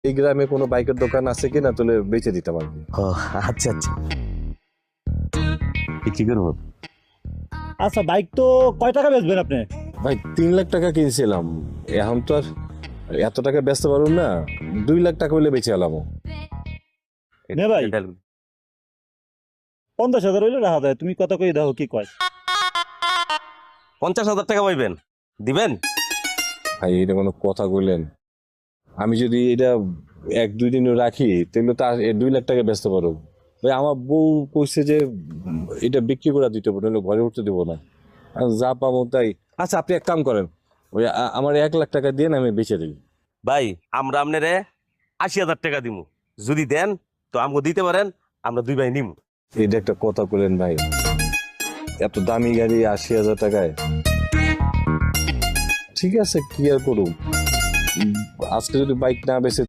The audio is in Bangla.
এই গ্রামে কোনো বাইকের দোকান আছে কিনা তাহলে বেচে দিতে পারবি। ও আচ্ছা আচ্ছা, বিক্রি করবো। আচ্ছা বাইক তো কয় টাকা বেচবেন আপনি? ভাই 3 লাখ টাকা কিনছিলাম, এখন তো আর এত টাকা বেচতে পারবো না, 2 লাখ টাকা হলে বেঁচে এলাম। নে ভাই 50,000 হইলে রাখা যায়, তুমি কত করে দাও কি কয়? 50,000 টাকা পাইবেন, দিবেন? ভাই এটা কোনো কথা বললেন? আমি যদি এটা 1-2 দিন রাখি তাহলে তো 2 লাখ টাকা বেচতে পারবো। ভাই আমার বউ কইছে যে এটা বিক্রি করে দিতে পারবো, নাহলে ঘরে উঠতে দেবো না। আর যা পাবো তাই। আচ্ছা আপনি এক কাম করেন, ওই আমার 1 লাখ টাকা দিয়ে আমি বেচে দিই। ভাই আমরা আপনারে 80,000 টাকা দিব, যদি দেন তো আমাকে দিতে পারেন, আমরা 2 ভাই নিম। এটা একটা কথা বললেন ভাই, এত দামি গাড়ি 80,000 টাকায়? ঠিক আছে কি আর করুম, আজকে যদি বাইক না বেচে